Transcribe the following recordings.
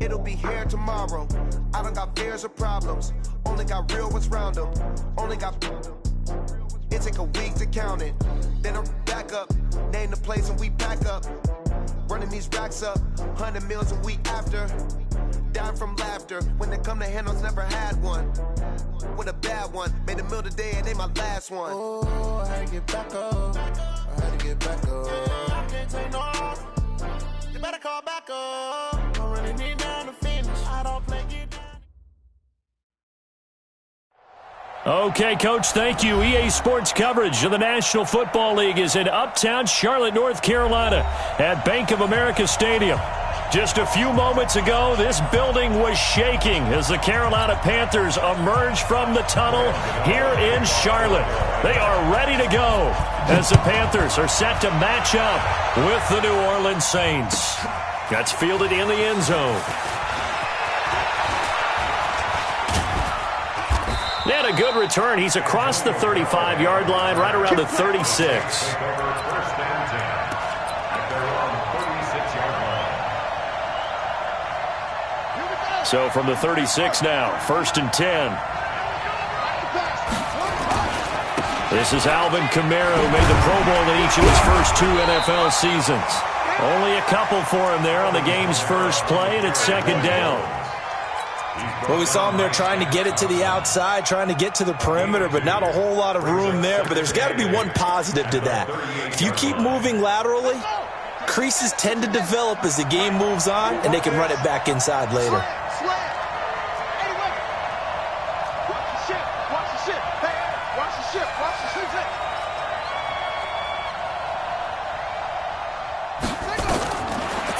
it'll be here tomorrow. I don't got fears or problems, only got real ones round them. Only got... It take a week to count it, then I'm back up. Name the place and we pack up. Running these racks up, 100 meals a week after. Down from laughter, when they come to handles, never had one. With a bad one, made a meal today and ain't my last one. Oh, I had to get back up, I had to get back up. I can't take no off, you better call back up. I really need down to finish, I don't play get down. Okay, Coach, thank you. EA Sports coverage of the National Football League is in Uptown Charlotte, North Carolina at Bank of America Stadium. Just a few moments ago, this building was shaking as the Carolina Panthers emerged from the tunnel here in Charlotte. They are ready to go as the Panthers are set to match up with the New Orleans Saints. That's fielded in the end zone. They had a good return. He's across the 35-yard line, right around the 36. So from the 36 now, 1st and 10. This is Alvin Kamara, who made the Pro Bowl in each of his first 2 NFL seasons. Only a couple for him there on the game's first play, and it's 2nd down. Well, we saw him there trying to get it to the outside, trying to get to the perimeter, but not a whole lot of room there. But there's got to be one positive to that. If you keep moving laterally, creases tend to develop as the game moves on, and they can run it back inside later.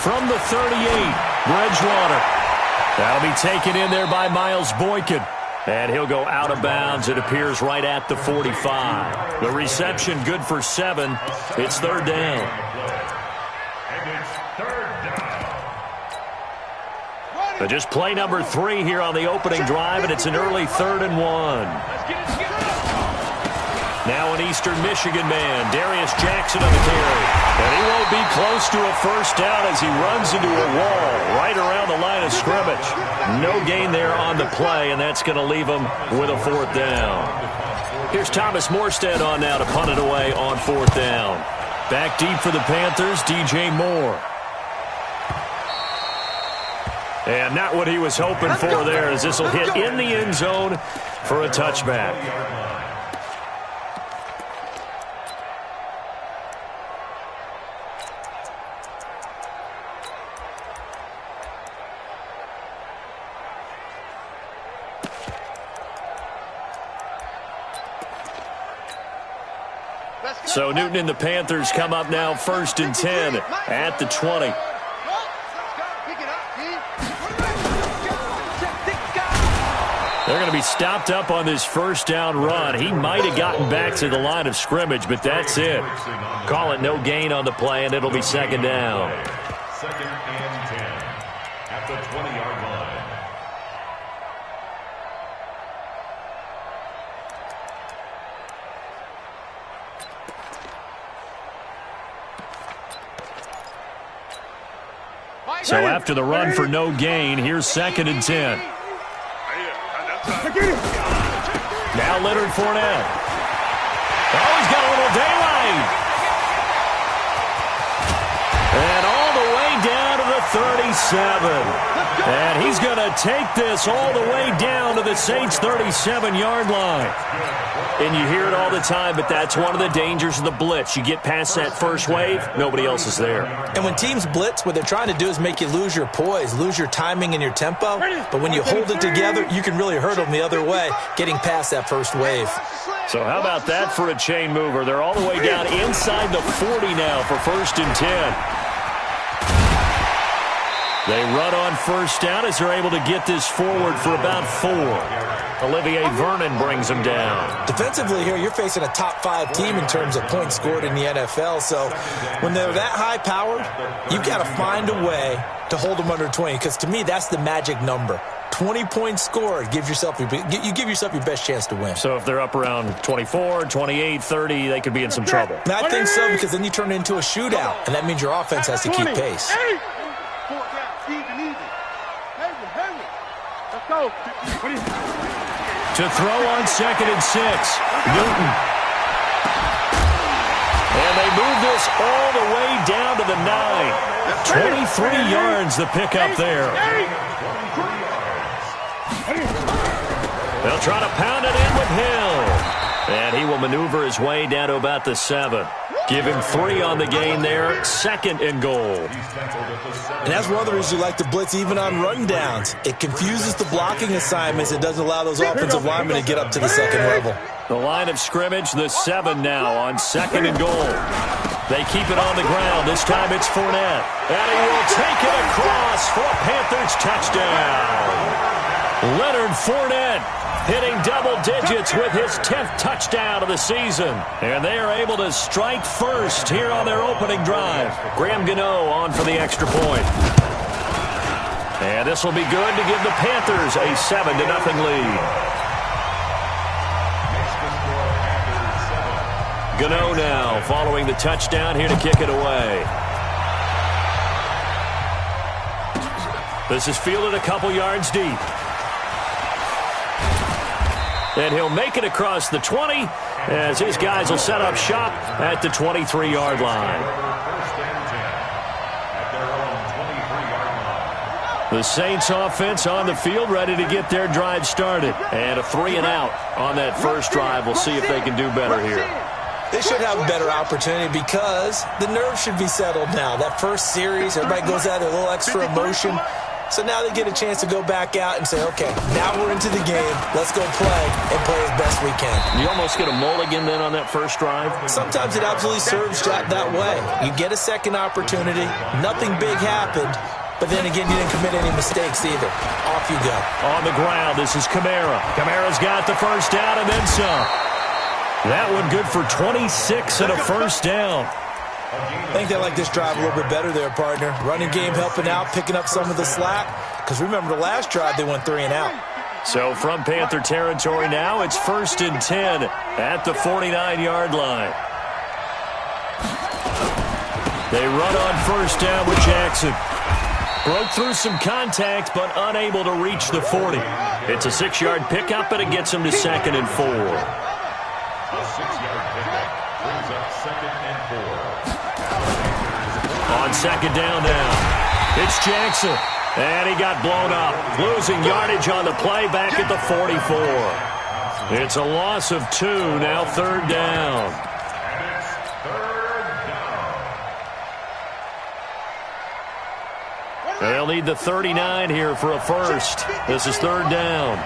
From the 38, Bridgewater. That'll be taken in there by Miles Boykin. And he'll go out of bounds. It appears right at the 45. The reception good for 7. It's 3rd down. But just play number 3 here on the opening drive, and it's an early 3rd and 1. Now an Eastern Michigan man, Darius Jackson on the carry. And he won't be close to a first down as he runs into a wall right around the line of scrimmage. No gain there on the play, and that's going to leave him with a 4th down. Here's Thomas Morstead on now to punt it away on 4th down. Back deep for the Panthers, DJ Moore. And not what he was hoping for there, as this will hit in the end zone for a touchback. So Newton and the Panthers come up now 1st and 10 at the 20. They're going to be stopped up on this first down run. He might have gotten back to the line of scrimmage, but that's it. Call it no gain on the play, and it'll be 2nd down. 2nd and 10 at the 20-yard line. So after the run for no gain, here's 2nd and 10. Now Leonard Fournette. Oh, he's got a little daylight. And all the way down to the 37. And he's going to take this all the way down to the Saints' 37-yard line. And you hear it all the time, but that's one of the dangers of the blitz. You get past that first wave, nobody else is there. And when teams blitz, what they're trying to do is make you lose your poise, lose your timing and your tempo. But when you hold it together, you can really hurt them the other way, getting past that first wave. So how about that for a chain mover? They're all the way down inside the 40 now for 1st and 10. They run on 1st down as they're able to get this forward for about 4. Olivier Vernon brings them down. Defensively here, you're facing a top 5 team in terms of points scored in the NFL. So when they're that high-powered, you've got to find a way to hold them under 20, because to me, that's the magic number. 20 points scored, you give yourself your best chance to win. So if they're up around 24, 28, 30, they could be in some trouble. And I think so, because then you turn it into a shootout, and that means your offense has to keep pace. Let's go. To throw on 2nd and 6. Newton. And they move this all the way down to the 9. 23 yards the pickup there. They'll try to pound it in with Hill. And he will maneuver his way down to about the 7. Give him 3 on the gain there. 2nd and goal. And that's one of the reasons you like to blitz even on rundowns. It confuses the blocking assignments. It doesn't allow those offensive linemen to get up to the 2nd level. The line of scrimmage, the 7 now on 2nd and goal. They keep it on the ground. This time it's Fournette. And he will take it across for a Panthers touchdown. Leonard Fournette hitting double digits with his 10th touchdown of the season. And they are able to strike first here on their opening drive. Graham Gano on for the extra point. And this will be good to give the Panthers a 7-0 lead. Gano now following the touchdown here to kick it away. This is fielded a couple yards deep. And he'll make it across the 20 as his guys will set up shop at the 23-yard line. The Saints offense on the field ready to get their drive started. And a 3-and-out on that first drive. We'll see if they can do better here. They should have a better opportunity because the nerves should be settled now. That first series, everybody goes out with a little extra emotion. So now they get a chance to go back out and say, okay, now we're into the game. Let's go play and play as best we can. You almost get a mulligan then on that first drive? Sometimes it absolutely serves that way. You get a second opportunity. Nothing big happened. But then again, you didn't commit any mistakes either. Off you go. On the ground, this is Kamara. Kamara's got the first down and then some. That one good for 26 and a first down. I think they like this drive a little bit better there, partner. Running game helping out, picking up some of the slack. Because remember the last drive, they went 3-and-out. So from Panther territory now, it's 1st and 10 at the 49-yard line. They run on first down with Jackson. Broke through some contact, but unable to reach the 40. It's a 6-yard pickup, but it gets him to 2nd and 4. A 6-yard pickup brings up 2nd and 4. On 2nd down now, it's Jackson. And he got blown up. Losing yardage on the play back at the 44. It's a loss of 2, now 3rd down. They'll need the 39 here for a first. This is 3rd down.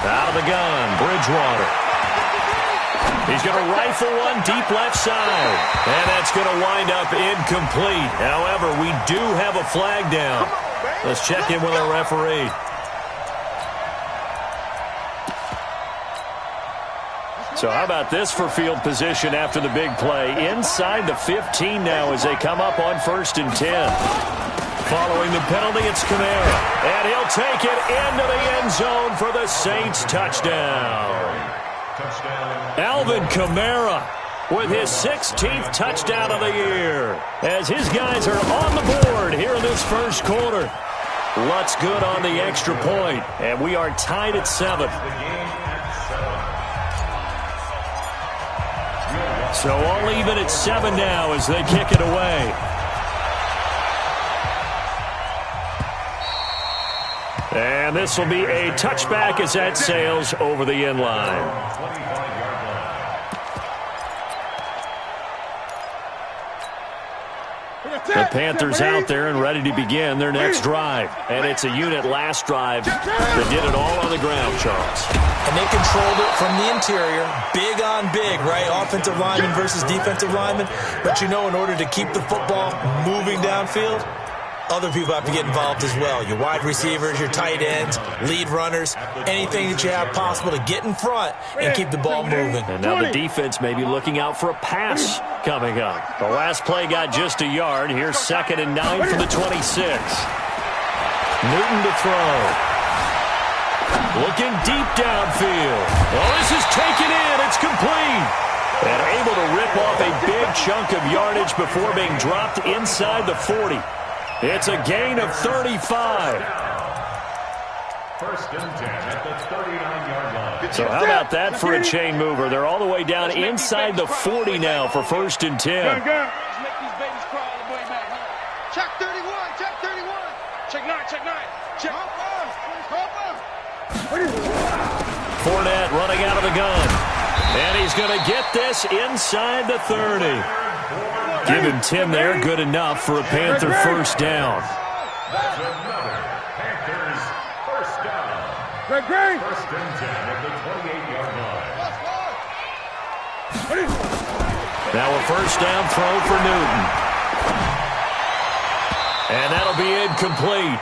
Out of the gun, Bridgewater. He's going to rifle one deep left side. And that's going to wind up incomplete. However, we do have a flag down. Let's check in with our referee. So how about this for field position after the big play? Inside the 15 now as they come up on 1st and 10. Following the penalty, it's Kamara. And he'll take it into the end zone for the Saints touchdown. Alvin Kamara with his 16th touchdown of the year. As his guys are on the board here in this first quarter. Lutz good on the extra point. And we are tied at 7. So all even at 7 now as they kick it away. And this will be a touchback as that sails over the end line. The Panthers out there and ready to begin their next drive. And it's a unit last drive that did it all on the ground, Charles. And they controlled it from the interior. Big on big, right? Offensive lineman versus defensive lineman. But you know, in order to keep the football moving downfield, other people have to get involved as well. Your wide receivers, your tight ends, lead runners, anything that you have possible to get in front and keep the ball moving. And now the defense may be looking out for a pass coming up. The last play got just a yard. Here's 2nd and 9 from the 26. Newton to throw. Looking deep downfield. Oh, this is taken in. It's complete. And able to rip chip off a big chunk of yardage before being dropped inside the 40. It's a gain of 35. First and 10 at the 39-yard line. So how about that for a chain mover? They're all the way down inside the 40 now for first and 10. Let's make these babies cry all the way back home. Check 31, check 31. Check 9, check 9. Check. Fournette running out of the gun. And he's going to get this inside the 30. Give him 10 there, good enough for a Panther first down. That's another Panthers first down. First and 10 at the 28-yard line. Now a first down throw for Newton. And that'll be incomplete.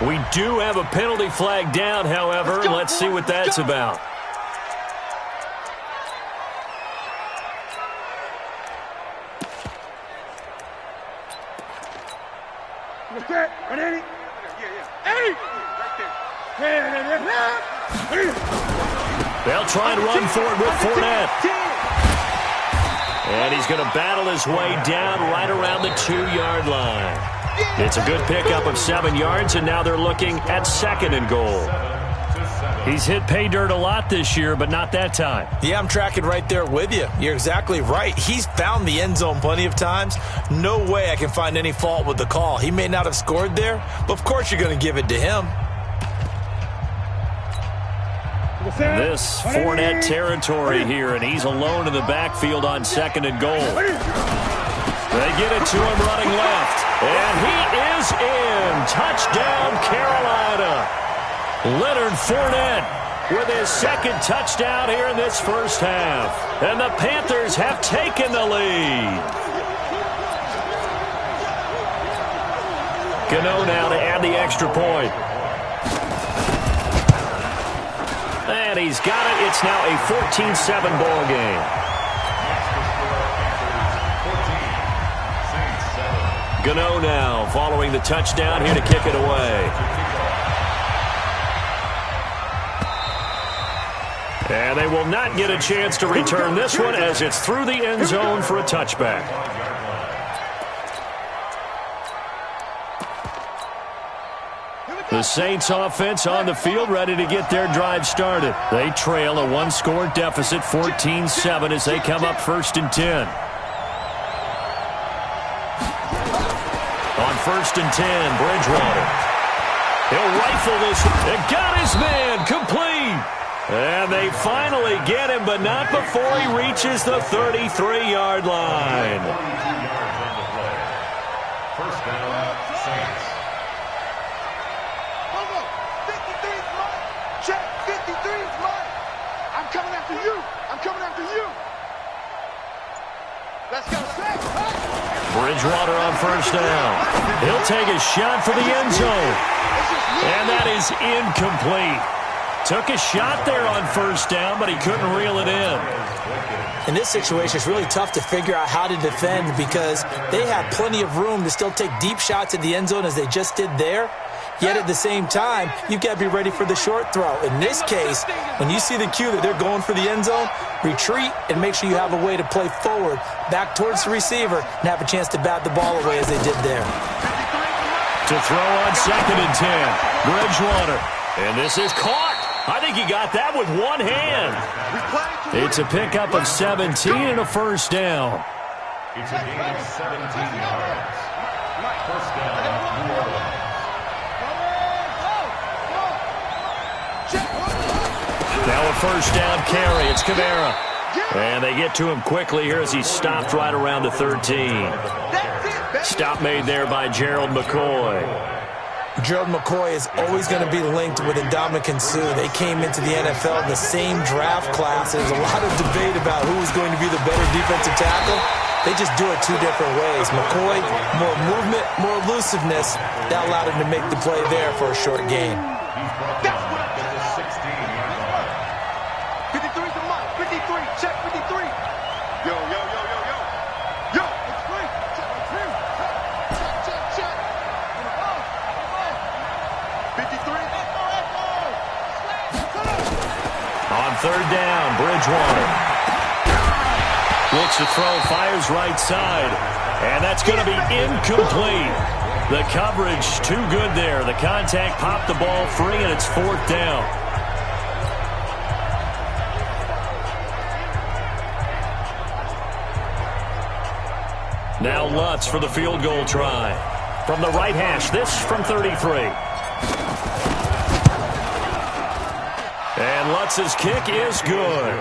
We do have a penalty flag down, however. Let's see what that's about. They'll try and run for it with Fournette. And he's going to battle his way down right around the 2-yard line. It's a good pickup of 7 yards, and now they're looking at second and goal. He's hit pay dirt a lot this year, but not that time. Yeah, I'm tracking right there with you. You're exactly right. He's found the end zone plenty of times. No way I can find any fault with the call. He may not have scored there, but of course you're going to give it to him. This Fournette territory here, and he's alone in the backfield on second and goal. They get it to him running left, and he is in. Touchdown, Carolina. Leonard Fournette with his second touchdown here in this first half. And the Panthers have taken the lead. Gano now to add the extra point. And he's got it. It's now a 14-7 ball game. Gano now following the touchdown here to kick it away. And they will not get a chance to return this one as it's through the end zone for a touchback. The Saints offense on the field ready to get their drive started. They trail a one-score deficit 14-7 as they come up first and 10. On first and 10, Bridgewater. He'll rifle this. It got his man complete. And they finally get him, but not before he reaches the 33-yard line. First down, Saints. Hold on. 53 is mine. Check. 53 is mine. I'm coming after you. I'm coming after you. Let's go. Bridgewater on first down. He'll take a shot for the end zone. And that is incomplete. Took a shot there on first down, but he couldn't reel it in. In this situation, it's really tough to figure out how to defend because they have plenty of room to still take deep shots at the end zone as they just did there. Yet at the same time, you've got to be ready for the short throw. In this case, when you see the cue that they're going for the end zone, retreat and make sure you have a way to play forward, back towards the receiver, and have a chance to bat the ball away as they did there. To throw on second and 10, Bridgewater. And this is caught. I think he got that with one hand. It's a pickup of 17 and a first down. It's a gain of 17 yards. First down, New Orleans. Now a first down carry. It's Kamara. And they get to him quickly here as he stopped right around the 13. Stop made there by Gerald McCoy. Gerald McCoy is always going to be linked with Ndamukong Suh. They came into the NFL in the same draft class. There's a lot of debate about who is going to be the better defensive tackle. They just do it two different ways. McCoy, more movement, more elusiveness. That allowed him to make the play there for a short gain. He's brought down at the 16-yard line. 53 is mine. 53. Check 53. Yo, yo, yo, yo, yo. Yo, it's free. Check, it's free. Check, check, check. 53. On third down, Bridgewater will looks to throw, fires right side. And that's going to be incomplete. The coverage too good there. The contact popped the ball free, and it's 4th down. Now Lutz for the field goal try. From the right hash, this from 33. And Lutz's kick is good.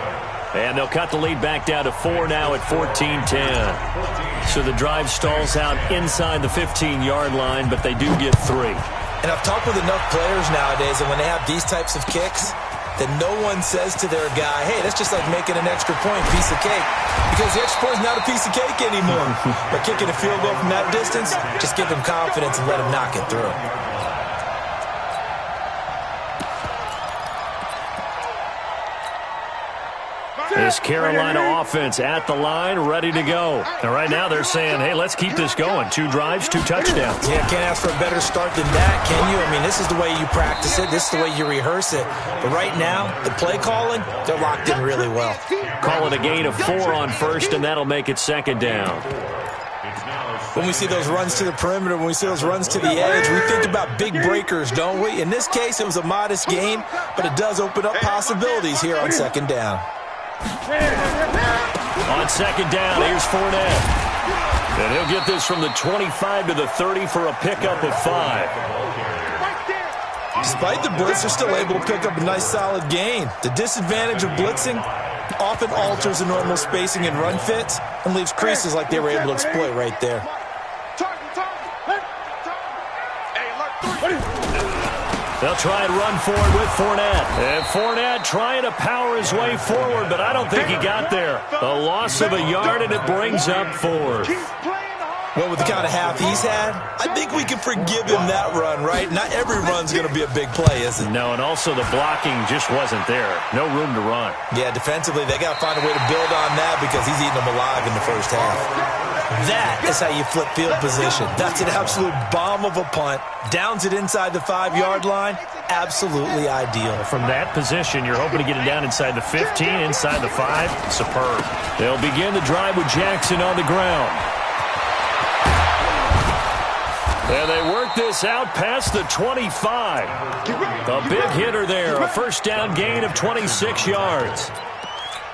And they'll cut the lead back down to 4 now at 14-10. So the drive stalls out inside the 15-yard line, but they do get 3. And I've talked with enough players nowadays, and when they have these types of kicks, that no one says to their guy, hey, that's just like making an extra point, piece of cake. Because the extra point is not a piece of cake anymore. But kicking a field goal from that distance, just give him confidence and let him knock it through. This Carolina offense at the line, ready to go. And right now they're saying, hey, let's keep this going. 2 drives, 2 touchdowns. Yeah, can't ask for a better start than that, can you? I mean, this is the way you practice it. This is the way you rehearse it. But right now, the play calling, they're locked in really well. Call it a gain of 4 on first, and that'll make it 2nd down. When we see those runs to the perimeter, when we see those runs to the edge, we think about big breakers, don't we? In this case, it was a modest gain, but it does open up possibilities here on 2nd down. On 2nd down, here's Fournette. And he'll get this from the 25 to the 30 for a pickup of 5. Despite the blitz, they're still able to pick up a nice solid gain. The disadvantage of blitzing often alters the normal spacing and run fits and leaves creases like they were able to exploit right there. They'll try and run forward with Fournette. And Fournette trying to power his way forward, but I don't think he got there. A loss of a yard, and it brings up 4th. Well, with the kind of half he's had, I think we can forgive him that run, right? Not every run's going to be a big play, is it? No, and also the blocking just wasn't there. No room to run. Yeah, defensively, they got to find a way to build on that because he's eating them alive in the first half. That is how you flip field position. That's an absolute bomb of a punt. Downs it inside the 5-yard line. Absolutely ideal. From that position, you're hoping to get it down inside the 15, inside the 5. Superb. They'll begin the drive with Jackson on the ground. And they work this out past the 25. A big hitter there. A first down gain of 26 yards.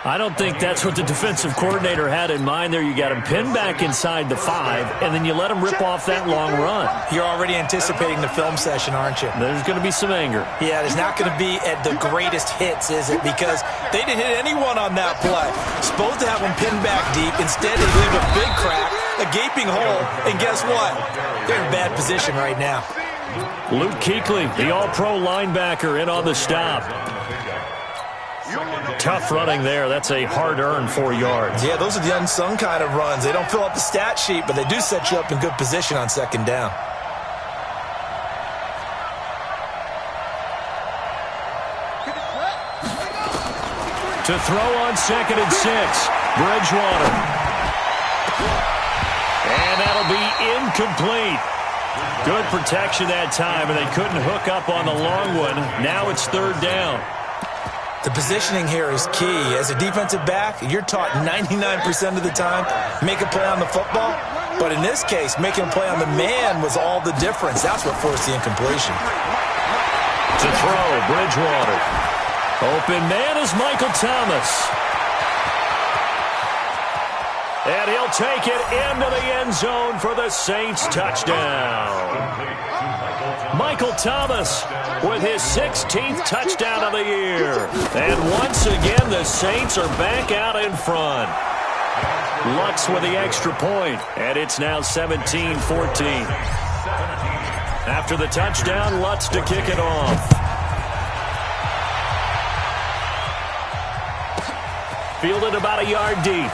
I don't think that's what the defensive coordinator had in mind there. You got him pinned back inside the 5, and then you let him rip off that long run. You're already anticipating the film session, aren't you? There's going to be some anger. Yeah, there's not going to be at the greatest hits, is it? Because they didn't hit anyone on that play. Supposed to have them pinned back deep. Instead, they leave a big crack, a gaping hole, and guess what? They're in a bad position right now. Luke Kuechly, the all-pro linebacker, in on the stop. Tough running there. That's a hard-earned 4 yards. Yeah, those are the unsung kind of runs. They don't fill up the stat sheet, but they do set you up in good position on 2nd down. To throw on 2nd and 6, Bridgewater. And that'll be incomplete. Good protection that time, and they couldn't hook up on the long one. Now it's 3rd down. The positioning here is key. As a defensive back, you're taught 99% of the time, make a play on the football. But in this case, making a play on the man was all the difference. That's what forced the incompletion. To throw, Bridgewater. Open man is Michael Thomas. And he'll take it into the end zone for the Saints touchdown. Michael Thomas with his 16th touchdown of the year. And once again, the Saints are back out in front. Lutz with the extra point, and it's now 17-14. After the touchdown, Lutz to kick it off. Fielded about a yard deep.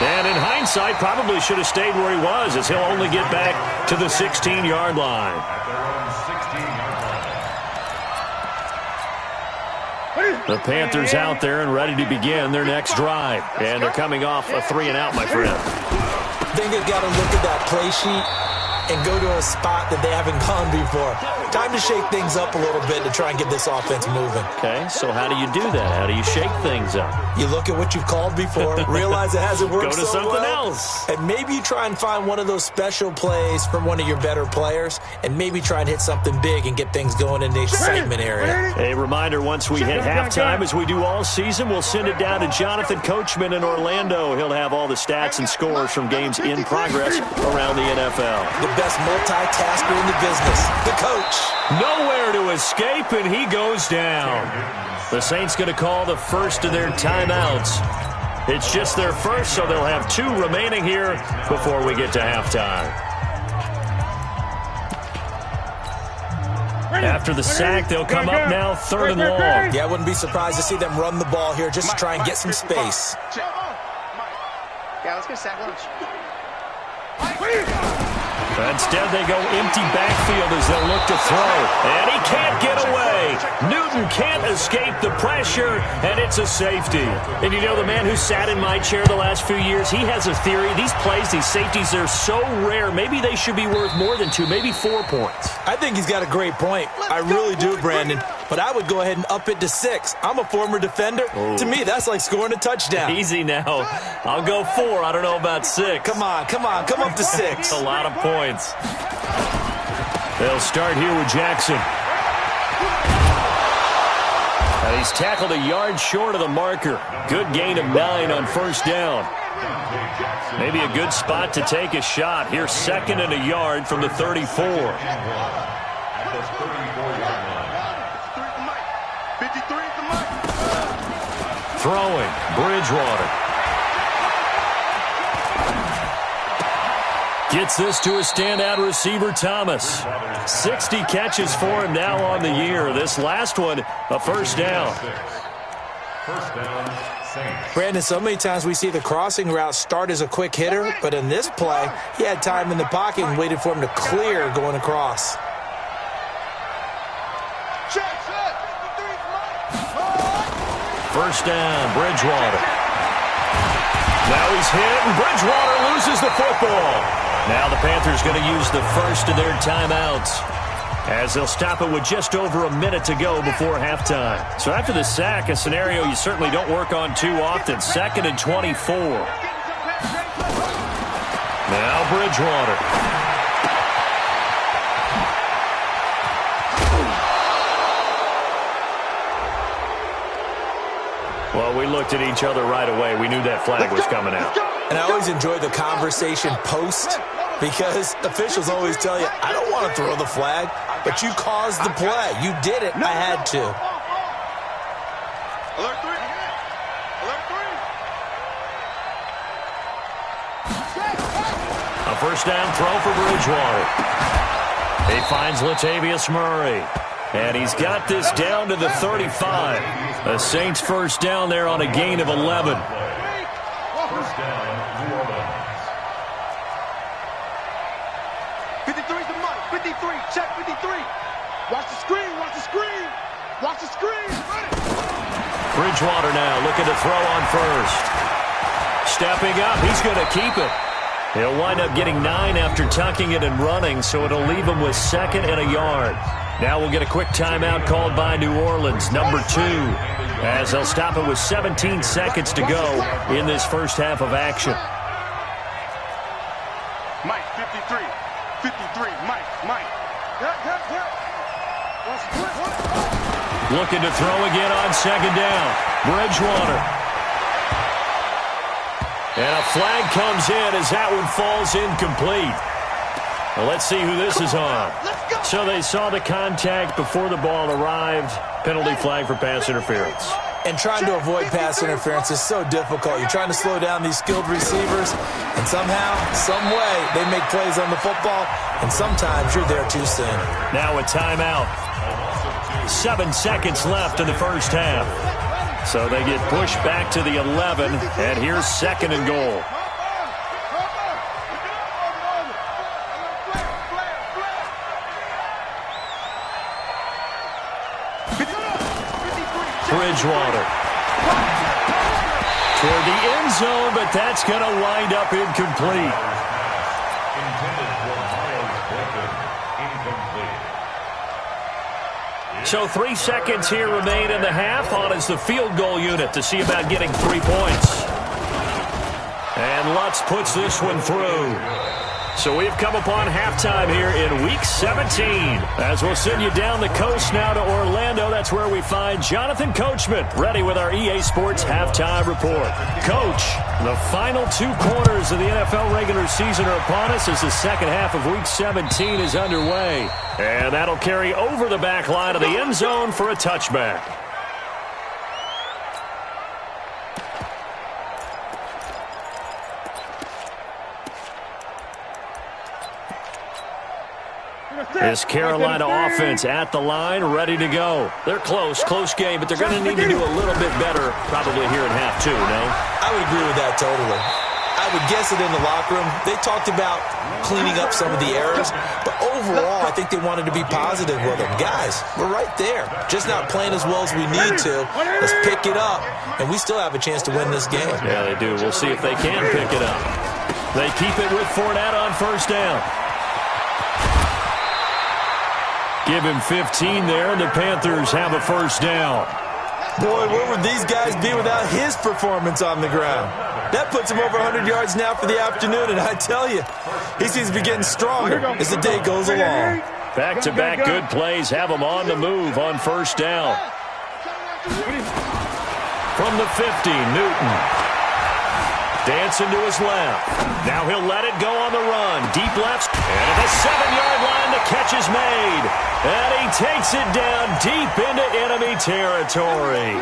And in hindsight, probably should have stayed where he was, as he'll only get back to the 16-yard line. The Panthers out there and ready to begin their next drive. And they're coming off a 3-and-out, my friend. I think they've got to look at that play sheet and go to a spot that they haven't gone before. Time to shake things up a little bit to try and get this offense moving. Okay, so how do you do that? How do you shake things up? You look at what you've called before, realize it hasn't worked Go to so something well, else. and maybe you try and find one of those special plays from one of your better players, and maybe try and hit something big and get things going in the excitement area. A reminder, once we hit halftime, as we do all season, we'll send it down to Jonathan Coachman in Orlando. He'll have all the stats and scores from games in progress around the NFL. The best multitasker in the business, the coach. Nowhere to escape, and he goes down. The Saints going to call the first of their timeouts. It's just their first, so they'll have 2 remaining here before we get to halftime. After the sack, they'll come up now 3rd and long. Yeah, I wouldn't be surprised to see them run the ball here just to try and get some space. Yeah, let's get a sack lunch. Instead, they go empty backfield as they'll look to throw. And he can't get away. Newton can't escape the pressure, and it's a safety. And you know, the man who sat in my chair the last few years, he has a theory. These plays, these safeties, they're so rare. Maybe they should be worth more than 2, maybe 4 points. I think he's got a great point. I really do, Brandon. But I would go ahead and up it to 6. I'm a former defender. Ooh. To me, that's like scoring a touchdown. Easy now. I'll go 4. I don't know about 6. Come on. Come up to 6. A lot of points. They'll start here with Jackson. And he's tackled a yard short of the marker. Good gain of 9 on 1st down. Maybe a good spot to take a shot. Here, 2nd and a yard from the 34. Throwing, Bridgewater. Gets this to a standout receiver, Thomas. 60 catches for him now on the year. This last one, a 1st down. First down, Saints. Brandon, so many times we see the crossing route start as a quick hitter, but in this play, he had time in the pocket and waited for him to clear going across. First down, Bridgewater. Now he's hit, and Bridgewater loses the football. Now the Panthers going to use the first of their timeouts, as they'll stop it with just over a minute to go before halftime. So after the sack, a scenario you certainly don't work on too often. 2nd and 24. Now Bridgewater. Well, we looked at each other right away. We knew that flag was coming out. And I always enjoy the conversation post, because officials always tell you, I don't want to throw the flag, but you caused the play. You did it. I had to. Alert 3. Alert 3. A first down throw for Bridgewater. He finds Latavius Murray. And he's got this down to the 35. The Saints first down there on a gain of 11. First down, New Orleans. 53 to Mike. 53. Check 53. Watch the screen. Watch the screen. Watch the screen. Bridgewater now looking to throw on first. Stepping up. He's going to keep it. He'll wind up getting 9 after tucking it and running, so it'll leave him with 2nd and a yard. Now we'll get a quick timeout called by New Orleans, number 2, as they'll stop it with 17 seconds to go in this first half of action. Mike, 53. 53. Mike. Looking to throw again on 2nd down. Bridgewater. And a flag comes in as that one falls incomplete. Well, let's see who this is on. So they saw the contact before the ball arrived. Penalty flag for pass interference. And trying to avoid pass interference is so difficult. You're trying to slow down these skilled receivers, and somehow, some way, they make plays on the football, and sometimes you're there too soon. Now a timeout. 7 seconds left in the first half. So they get pushed back to the 11, and here's 2nd and goal. Bridgewater toward the end zone, but that's going to wind up incomplete. Intended for Miles Boykin. Incomplete. So 3 seconds here remain in the half. On is the field goal unit to see about getting 3 points. And Lutz puts this one through. So we've come upon halftime here in Week 17. As we'll send you down the coast now to Orlando, that's where we find Jonathan Coachman, ready with our EA Sports Halftime Report. Coach, the final 2 quarters of the NFL regular season are upon us as the second half of Week 17 is underway. And that'll carry over the back line of the end zone for a touchback. This Carolina offense at the line, ready to go. They're close game, but they're going to need to do a little bit better probably here in half 2, no? I would agree with that totally. I would guess it in the locker room. They talked about cleaning up some of the errors, but overall, I think they wanted to be positive with them. Guys, we're right there. Just not playing as well as we need to. Let's pick it up, and we still have a chance to win this game. Yeah, they do. We'll see if they can pick it up. They keep it with Fournette on first down. Give him 15 there, and the Panthers have a first down. Boy, where would these guys be without his performance on the ground? That puts him over 100 yards now for the afternoon, and I tell you, he seems to be getting stronger as the day goes along. Back-to-back good plays have him on the move on first down. From the 50, Newton. Dancing to his left. Now he'll let it go on the run. Deep left. And at the 7-yard line, the catch is made. And he takes it down deep into enemy territory.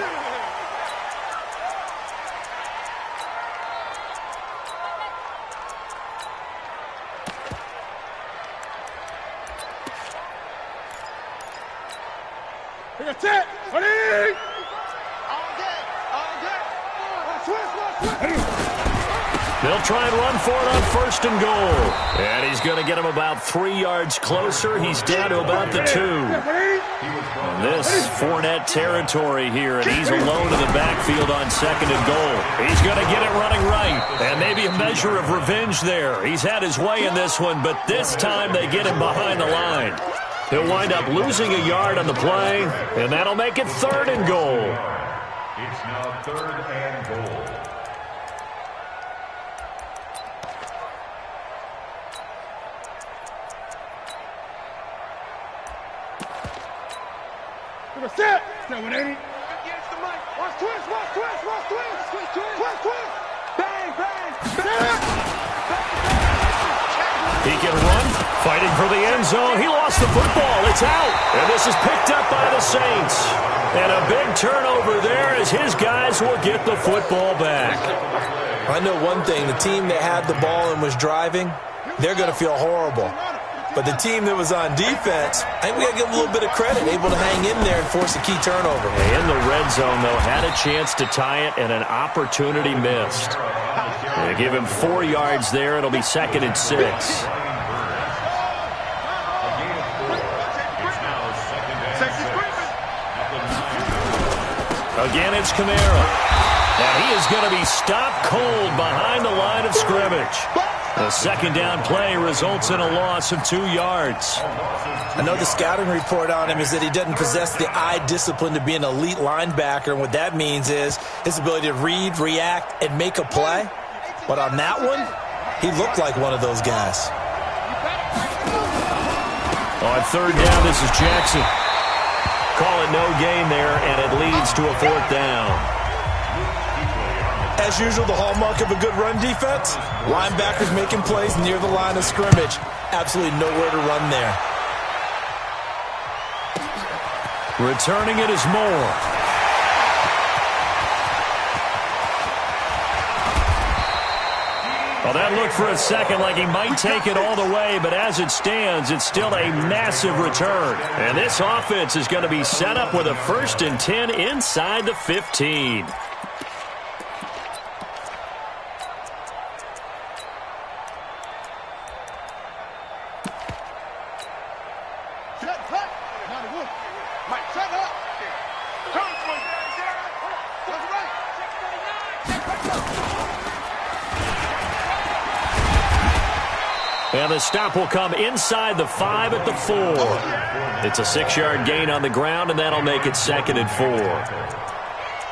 That's it. Ready? They'll try and run for it on first and goal. And he's going to get him about 3 yards closer. He's down to about the 2. This Fournette territory here, and he's alone in the backfield on second and goal. He's going to get it running right. And maybe a measure of revenge there. He's had his way in this one, but this time they get him behind the line. He'll wind up losing a yard on the play, and that'll make it third and goal. It's now third and goal. Set. 180. Against the mic. Watch twist. Bang, bang. He can run, fighting for the end zone. He lost the football. It's out. And this is picked up by the Saints. And a big turnover there as his guys will get the football back. I know one thing. The team that had the ball and was driving, they're going to feel horrible. But the team that was on defense, I think we got to give them a little bit of credit, able to hang in there and force a key turnover. In the red zone, though, had a chance to tie it and an opportunity missed. They give him 4 yards there. It'll be second and 6. Again, it's Kamara. And he is going to be stopped cold behind the line of scrimmage. The second down play results in a loss of 2 yards. I know the scouting report on him is that he doesn't possess the eye discipline to be an elite linebacker. And what that means is his ability to read, react, and make a play. But on that one, he looked like one of those guys. On third down, this is Jackson. Call it no gain there, and it leads to a fourth down. As usual, the hallmark of a good run defense, linebackers making plays near the line of scrimmage. Absolutely nowhere to run there. Returning it is Moore. Well, that looked for a second like he might take it all the way, but as it stands, it's still a massive return. And this offense is going to be set up with a 1st and 10 inside the 15. And the stop will come inside the 5 at the 4. It's a 6-yard gain on the ground, and that'll make it 2nd and 4.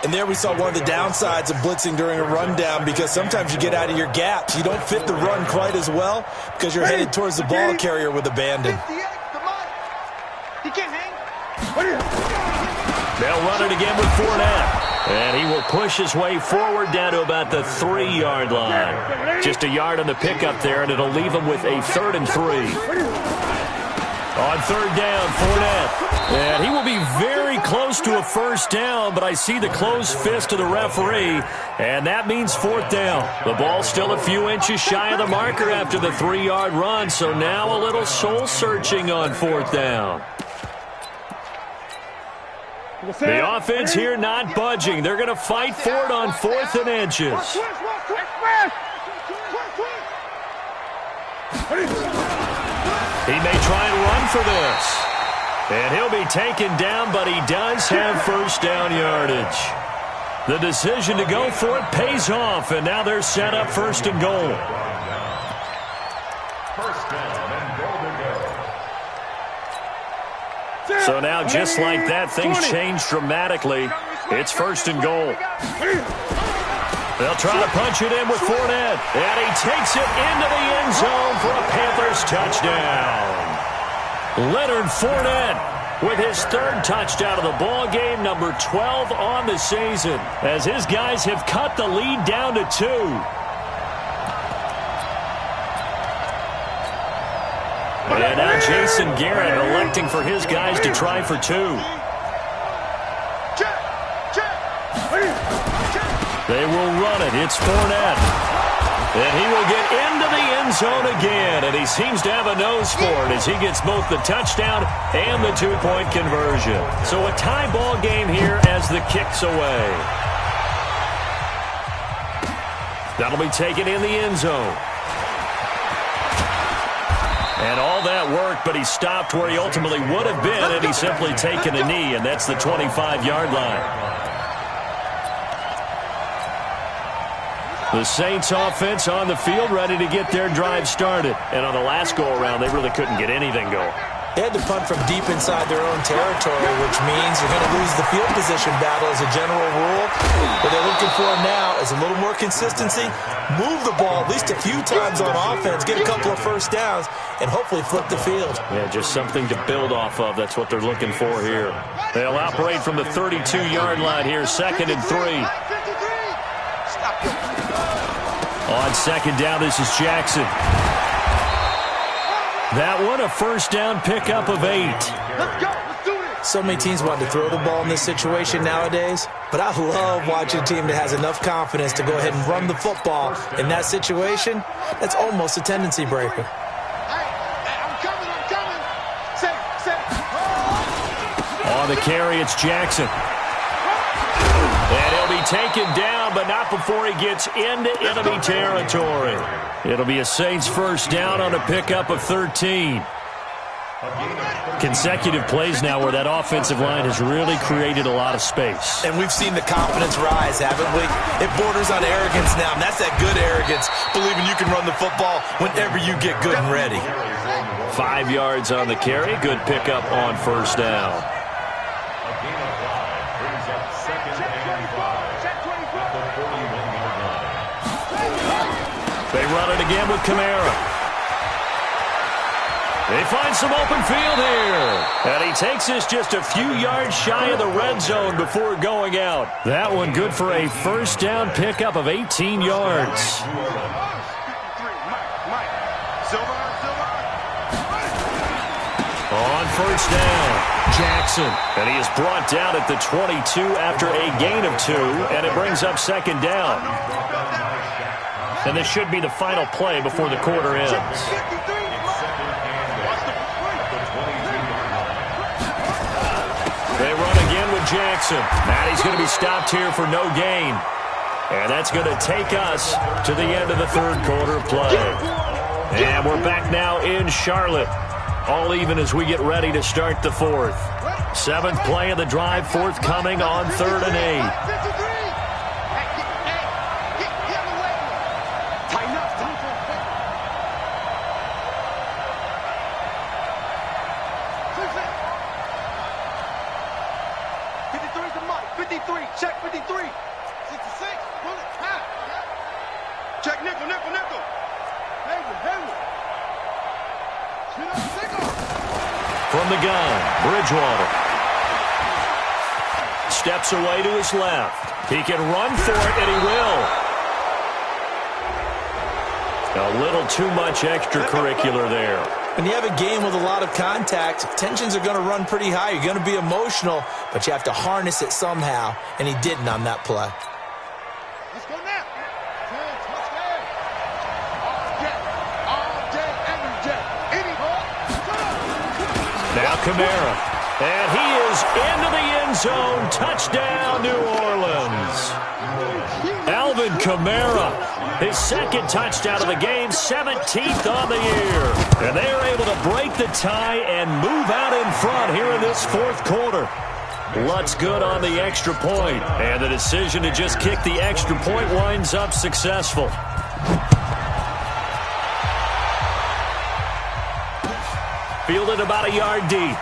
And there we saw one of the downsides of blitzing during a rundown, because sometimes you get out of your gaps. You don't fit the run quite as well because you're headed towards the ball carrier with abandon. He can't hang. They'll run it again with Fournette. And he will push his way forward down to about the 3-yard line. Just a yard on the pickup there, and it'll leave him with a 3rd and 3. On 3rd down, Fournette. And he will be very close to a 1st down, but I see the closed fist of the referee, and that means 4th down. The ball's still a few inches shy of the marker after the 3-yard run, so now a little soul-searching on 4th down. The offense here not budging. They're going to fight for it on 4th and inches. He may try and run for this. And he'll be taken down, but he does have 1st down yardage. The decision to go for it pays off, and now they're set up 1st and goal. 1st down and goal to go. So now, just like that, things change dramatically. It's 1st and goal. They'll try to punch it in with Fournette, and he takes it into the end zone for a Panthers touchdown. Leonard Fournette with his 3rd touchdown of the ball game, number 12 on the season, as his guys have cut the lead down to 2. And now Jason Garrett electing for his guys to try for 2. They will run it. It's Fournette. And he will get into the end zone again, and he seems to have a nose for it as he gets both the touchdown and the 2-point conversion. So a tie ball game here as the kick's away. That'll be taken in the end zone. And all that work, but he stopped where he ultimately would have been had he simply taken a knee, and that's the 25-yard line. The Saints offense on the field, ready to get their drive started. And on the last go-around, they really couldn't get anything going. They had to punt from deep inside their own territory, which means you're going to lose the field position battle as a general rule. What they're looking for now is a little more consistency, move the ball at least a few times on offense, get a couple of 1st downs, and hopefully flip the field. Yeah, just something to build off of. That's what they're looking for here. They'll operate from the 32-yard line here, 2nd and 3. On 2nd down, this is Jackson. That one, a 1st down pickup of 8. Let's go. Let's do this. So many teams want to throw the ball in this situation nowadays, but I love watching a team that has enough confidence to go ahead and run the football. In that situation, that's almost a tendency breaker. I'm coming. On the carry, it's Jackson. And he'll be taken down, but not before he gets into enemy territory. It'll be a Saints 1st down on a pickup of 13. Consecutive plays now where that offensive line has really created a lot of space. And we've seen the confidence rise, haven't we? It borders on arrogance now, and that's that good arrogance, believing you can run the football whenever you get good and ready. 5 yards on the carry. Good pickup on 1st down. They run it again with Kamara. They find some open field here. And he takes this just a few yards shy of the red zone before going out. That one good for a 1st down pickup of 18 yards. On 1st down, Jackson. And he is brought down at the 22 after a gain of 2. And it brings up 2nd down. And this should be the final play before the quarter ends. They run again with Jackson. And he's going to be stopped here for no gain. And that's going to take us to the end of the 3rd quarter play. And we're back now in Charlotte. All even as we get ready to start the 4th. 7th play of the drive, forthcoming on 3rd and 8. Check nickel, nickel, nickel. From the gun, Bridgewater. Steps away to his left. He can run for it, and he will. A little too much extracurricular there. When you have a game with a lot of contact, tensions are going to run pretty high. You're going to be emotional, but you have to harness it somehow, and he didn't on that play. Let's go now. Touchdown. All day, every day. Now Kamara. And he is into the end zone. Touchdown, New Orleans. Alvin Kamara, his second touchdown of the game, 17th on the year. And they are able to break the tie and move out in front here in this fourth quarter. Lutz good on the extra point. And the decision to just kick the extra point winds up successful. Fielded about a yard deep.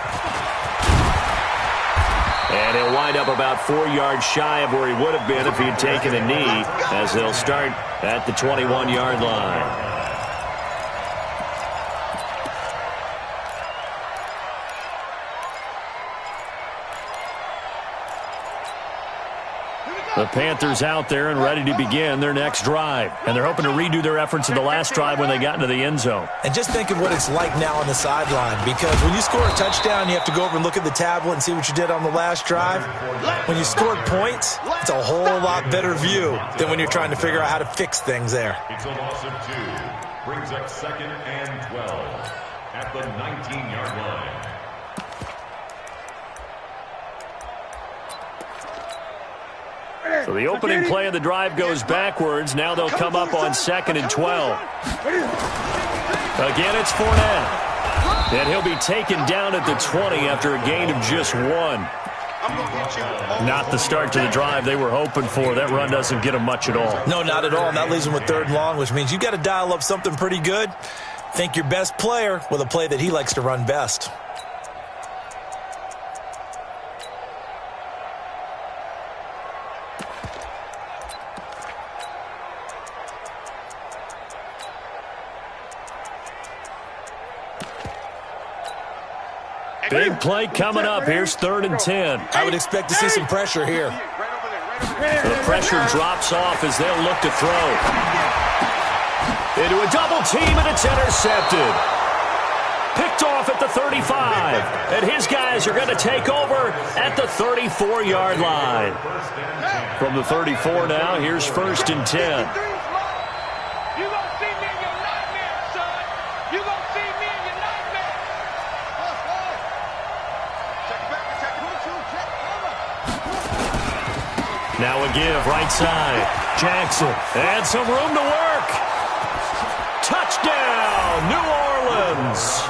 And he'll wind up about 4 yards shy of where he would have been if he had taken a knee, as they'll start at the 21-yard line. The Panthers out there and ready to begin their next drive. And they're hoping to redo their efforts in the last drive when they got into the end zone. And just think of what it's like now on the sideline, because when you score a touchdown, you have to go over and look at the tablet and see what you did on the last drive. When you scored points, it's a whole lot better view than when you're trying to figure out how to fix things there. It's a loss of 2. Brings up 2nd and 12 at the 19-yard line. So the opening play of the drive goes backwards. Now they'll come up on 2nd and 12. Again, it's Fournette. And he'll be taken down at the 20 after a gain of just 1. Not the start to the drive they were hoping for. That run doesn't get them much at all. No, not at all. And that leaves them with 3rd and long, which means you've got to dial up something pretty good. Think your best player with a play that he likes to run best. Big play coming up. Here's 3rd and 10. I would expect to see some pressure here. The pressure drops off as they'll look to throw. Into a double team, and it's intercepted. Picked off at the 35. And his guys are going to take over at the 34-yard line. From the 34 now, here's 1st and 10. Now a give, right side. Jackson, and some room to work. Touchdown, New Orleans.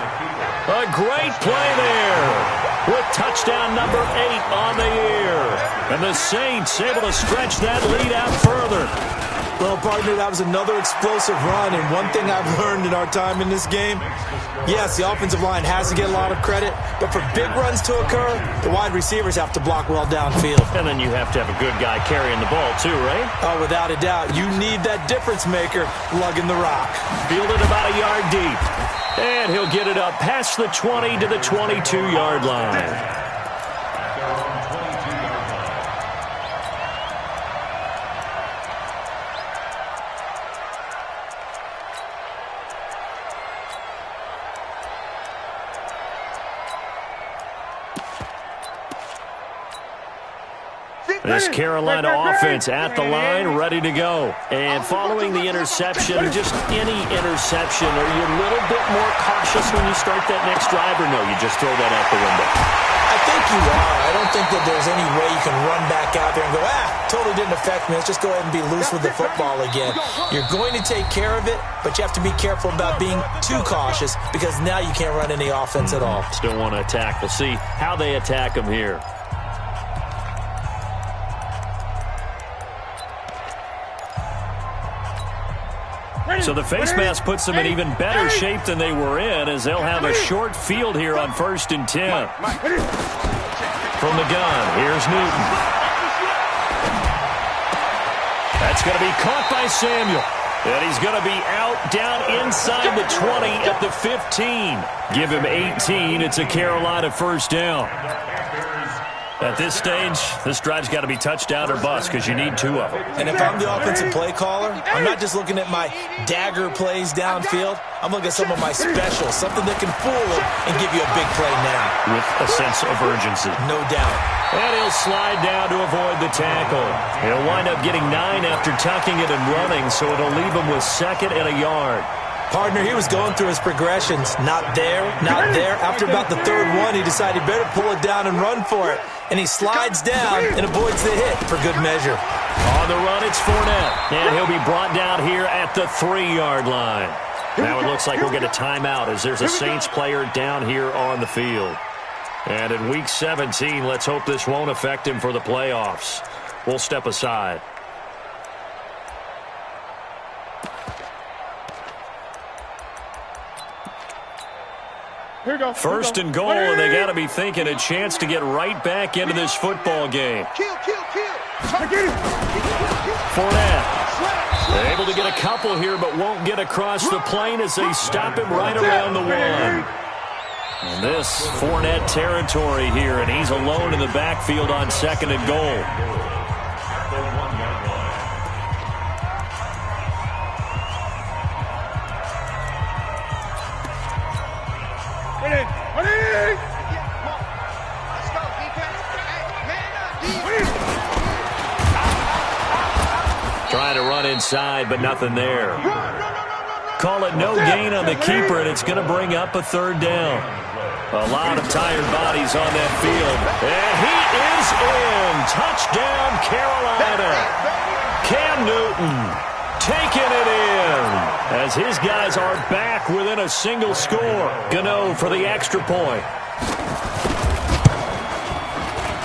A great play there with touchdown number 8 on the year. And the Saints able to stretch that lead out further. Well, partner, that was another explosive run, and one thing I've learned in our time in this game, yes, the offensive line has to get a lot of credit, but for big runs to occur, the wide receivers have to block well downfield. And then you have to have a good guy carrying the ball too, right? Oh, without a doubt. You need that difference maker lugging the rock. Fielded about a yard deep. And he'll get it up past the 20 to the 22-yard line. This Carolina offense at the line, ready to go. And following the interception, just any interception, are you a little bit more cautious when you start that next drive, or no, you just throw that out the window? I think you are. I don't think that there's any way you can run back out there and go, totally didn't affect me. Let's just go ahead and be loose with the football again. You're going to take care of it, but you have to be careful about being too cautious because now you can't run any offense at all. Still want to attack. We'll see how they attack them here. So the face mask puts them in even better shape than they were in, as they'll have a short field here on 1st and 10. From the gun, here's Newton. That's going to be caught by Samuel. And he's going to be out down inside the 20 at the 15. Give him 18. It's a Carolina first down. At this stage, this drive's got to be touchdown or bust because you need two of them. And if I'm the offensive play caller, I'm not just looking at my dagger plays downfield. I'm looking at some of my specials, something that can fool him and give you a big play now. With a sense of urgency. No doubt. And he'll slide down to avoid the tackle. He'll wind up getting 9 after tucking it and running, so it'll leave him with 2nd and a yard. Partner, he was going through his progressions. Not there, not there. After about the 3rd one, he decided he better pull it down and run for it. And he slides down and avoids the hit for good measure. On the run, it's Fournette. And he'll be brought down here at the 3-yard line. Now it looks like we'll get a timeout as there's a Saints player down here on the field. And in Week 17, let's hope this won't affect him for the playoffs. We'll step aside. First and goal, and they got to be thinking a chance to get right back into this football game. Fournette able to get a couple here, but won't get across the plane as they stop him right around the 1. And this Fournette territory here, and he's alone in the backfield on 2nd and goal. Trying to run inside, but nothing there. Call it no gain on the keeper, and it's going to bring up a 3rd down. A lot of tired bodies on that field. And he is in. Touchdown, Carolina. Cam Newton taking it in as his guys are back within a single score. Gano for the extra point.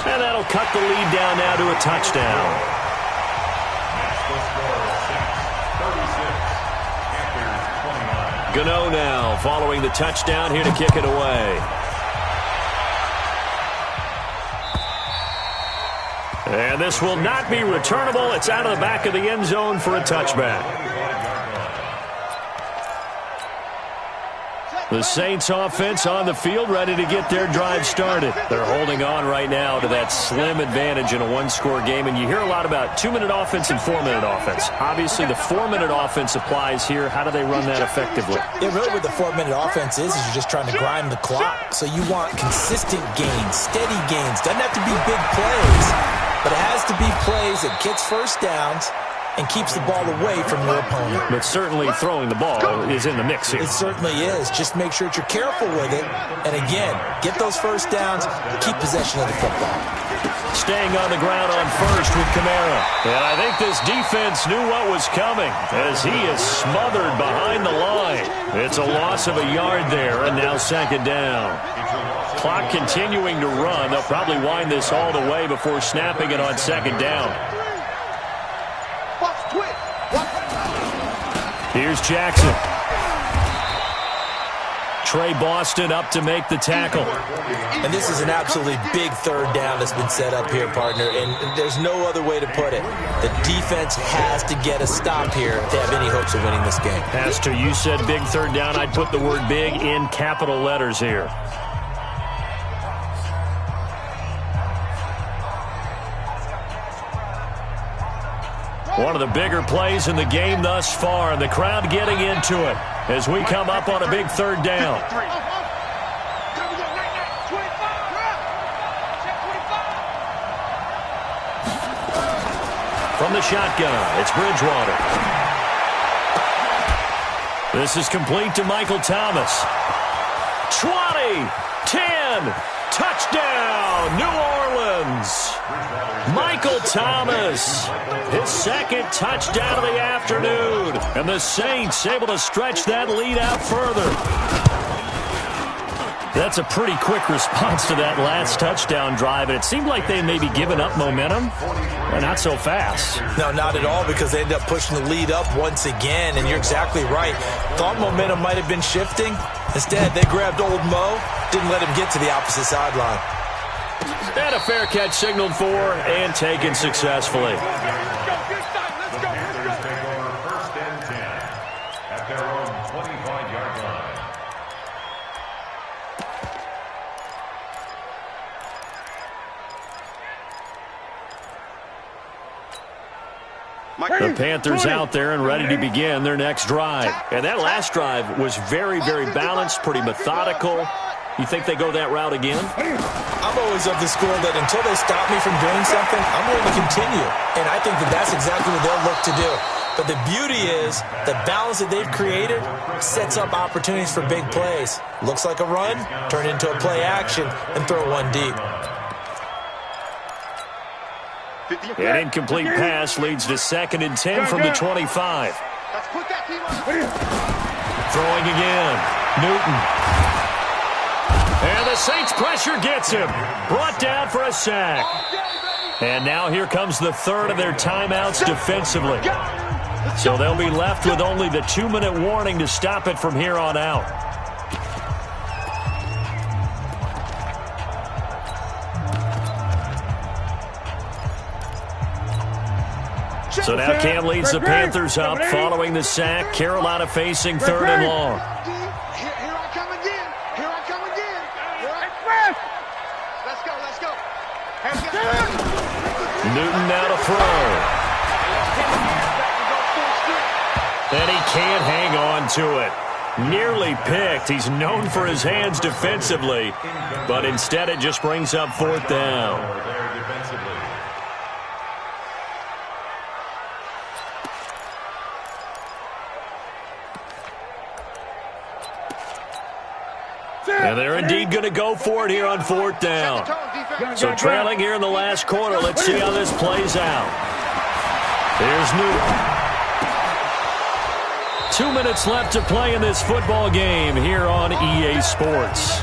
And that'll cut the lead down now to a touchdown. Gano now following the touchdown here to kick it away. And this will not be returnable. It's out of the back of the end zone for a touchback. The Saints offense on the field ready to get their drive started. They're holding on right now to that slim advantage in a one-score game. And you hear a lot about 2-minute offense and 4-minute offense. Obviously, the 4-minute offense applies here. How do they run that effectively? Yeah, really what the 4-minute offense is you're just trying to grind the clock. So you want consistent gains, steady gains. Doesn't have to be big plays, but it has to be plays that gets first downs and keeps the ball away from your opponent. But certainly throwing the ball is in the mix here. It certainly is. Just make sure that you're careful with it. And again, get those first downs, keep possession of the football. Staying on the ground on first with Kamara. And I think this defense knew what was coming as he is smothered behind the line. It's a loss of a yard there, and now 2nd down. Clock continuing to run. They'll probably wind this all the way before snapping it on 2nd down. Here's Jackson. Trey Boston up to make the tackle. And this is an absolutely big 3rd down that's been set up here, partner, and there's no other way to put it. The defense has to get a stop here if they have any hopes of winning this game. As to you said big 3rd down, I'd put the word big in capital letters here. One of the bigger plays in the game thus far, and the crowd getting into it as we come up on a big 3rd down. From the shotgun, it's Bridgewater. This is complete to Michael Thomas. 20, 10, touchdown, New Orleans. Michael Thomas, his 2nd touchdown of the afternoon. And the Saints able to stretch that lead out further. That's a pretty quick response to that last touchdown drive. And it seemed like they may be giving up momentum. Well, not so fast. No, not at all, because they end up pushing the lead up once again. And you're exactly right. Thought momentum might have been shifting. Instead, they grabbed old Mo, didn't let him get to the opposite sideline. And a fair catch signaled for and taken successfully. The Panthers out there and ready to begin their next drive. And that last drive was very, very balanced, pretty methodical. You think they go that route again? I'm always of the school that until they stop me from doing something, I'm going to continue. And I think that that's exactly what they'll look to do. But the beauty is the balance that they've created sets up opportunities for big plays. Looks like a run, turn into a play action, and throw one deep. An incomplete pass leads to 2nd and 10 from the 25. Throwing again. Newton. And the Saints pressure gets him. Brought down for a sack. And now here comes the third of their timeouts defensively. So they'll be left with only the 2-minute warning to stop it from here on out. So now Cam leads the Panthers up following the sack. Carolina facing 3rd and long. Here I come again. Here I come again. Let's go. Newton now to throw. And he can't hang on to it. Nearly picked. He's known for his hands defensively, but instead it just brings up 4th down. And they're indeed going to go for it here on 4th down. So trailing here in the last quarter. Let's see how this plays out. There's Newton. 2 minutes left to play in this football game here on EA Sports.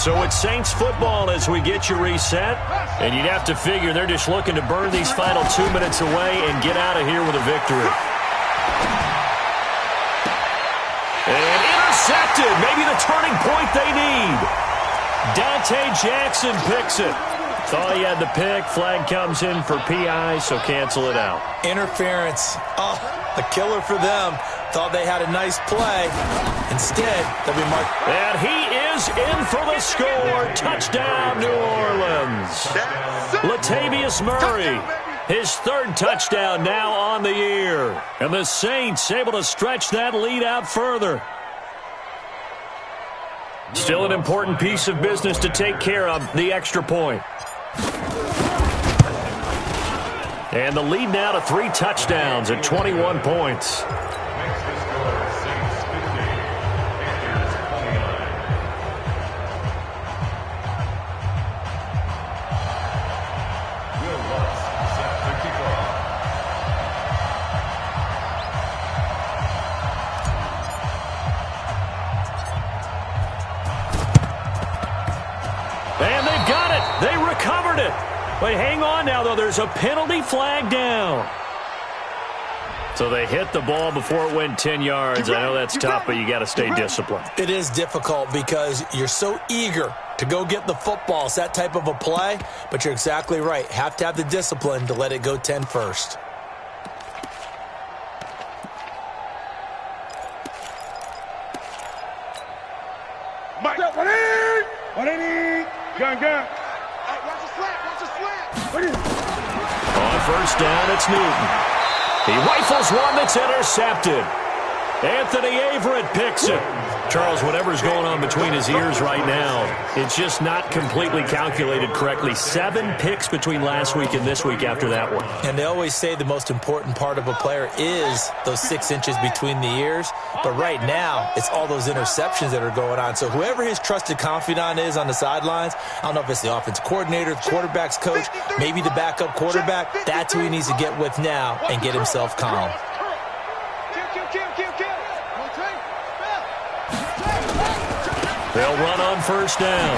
So it's Saints football as we get you reset. And you'd have to figure they're just looking to burn these final 2 minutes away and get out of here with a victory. And intercepted. Maybe the turning point they need. Dante Jackson picks it. Thought he had the pick. Flag comes in for PI, so cancel it out. Interference. Oh, a killer for them. Thought they had a nice play. Instead, they'll be marked. And he is in for the score. Touchdown, New Orleans. Latavius Murray. His 3rd touchdown now on the year. And the Saints able to stretch that lead out further. Still an important piece of business to take care of, the extra point. And the lead now to 3 touchdowns at 21 points. And they've got it. They recovered it. But hang on now, though. There's a penalty flag down. So they hit the ball before it went 10 yards. I know that's tough, but you got to stay disciplined. It is difficult because you're so eager to go get the football. It's that type of a play, but you're exactly right. Have to have the discipline to let it go 10 first. Mike. What I need? Gun. On 1st down, it's Newton. He rifles one that's intercepted. Anthony Averett picks it. Charles, whatever's going on between his ears right now, it's just not completely calculated correctly. 7 picks between last week and this week after that one. And they always say the most important part of a player is those 6 inches between the ears. But right now, it's all those interceptions that are going on. So whoever his trusted confidant is on the sidelines, I don't know if it's the offensive coordinator, the quarterback's coach, maybe the backup quarterback, that's who he needs to get with now and get himself calm. They'll run on 1st down.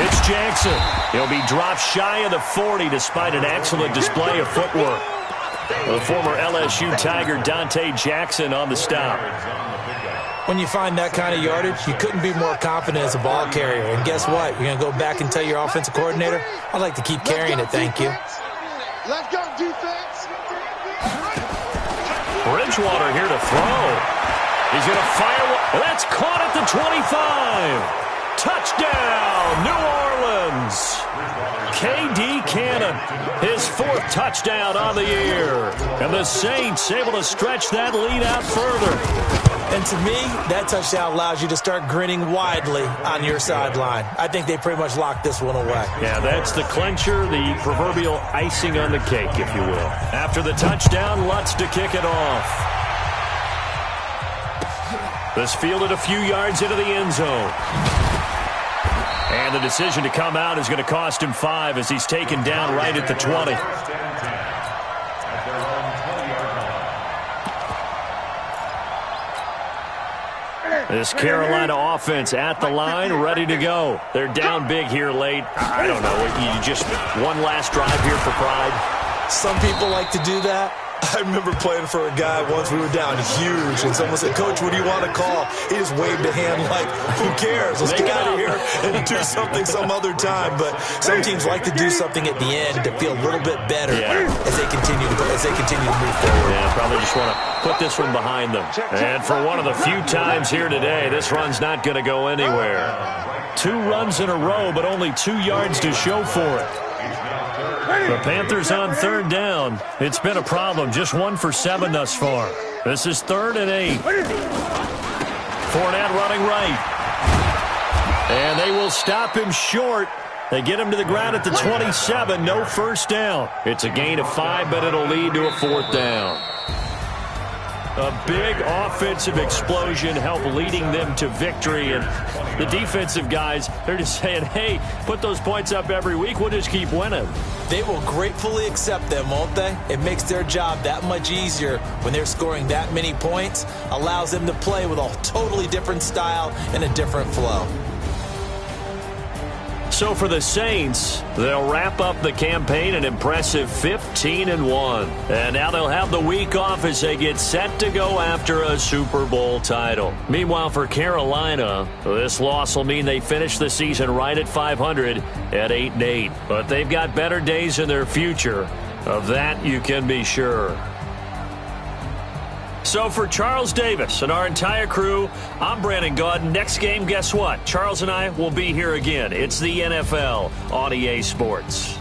It's Jackson. He'll be dropped shy of the 40 despite an excellent display of footwork. The former LSU Tiger Dante Jackson on the stop. When you find that kind of yardage, you couldn't be more confident as a ball carrier. And guess what? You're going to go back and tell your offensive coordinator, I'd like to keep carrying it, thank you. Let's go, defense. Bridgewater here to throw. He's going to fire. That's caught at the 25. Touchdown, New Orleans. K.D. Cannon, his 4th touchdown on the year. And the Saints able to stretch that lead out further. And to me, that touchdown allows you to start grinning widely on your sideline. I think they pretty much locked this one away. Yeah, that's the clincher, the proverbial icing on the cake, if you will. After the touchdown, Lutz to kick it off. This fielded a few yards into the end zone. And the decision to come out is going to cost him 5 as he's taken down right at the 20. This Carolina offense at the line, ready to go. They're down big here late. I don't know. You just one last drive here for pride. Some people like to do that. I remember playing for a guy once. We were down huge, and someone said, "Coach, what do you want to call?" He just waved a hand like, "Who cares? Let's get out of here and do something some other time." But some teams like to do something at the end to feel a little bit better as they continue to move forward. Yeah, probably just want to put this one behind them. And for one of the few times here today, this run's not going to go anywhere. 2 runs in a row, but only 2 yards to show for it. The Panthers on 3rd down. It's been a problem. Just 1 for 7 thus far. This is 3rd and 8. Fournette running right. And they will stop him short. They get him to the ground at the 27. No first down. It's a gain of 5, but it'll lead to a 4th down. A big offensive explosion helped leading them to victory. And the defensive guys, they're just saying, hey, put those points up every week. We'll just keep winning. They will gratefully accept them, won't they? It makes their job that much easier when they're scoring that many points. Allows them to play with a totally different style and a different flow. So for the Saints, they'll wrap up the campaign an impressive 15-1. And now they'll have the week off as they get set to go after a Super Bowl title. Meanwhile, for Carolina, this loss will mean they finish the season right at 500 at 8-8. But they've got better days in their future. Of that, you can be sure. So for Charles Davis and our entire crew, I'm Brandon Gaudin. Next game, guess what? Charles and I will be here again. It's the NFL on EA Sports.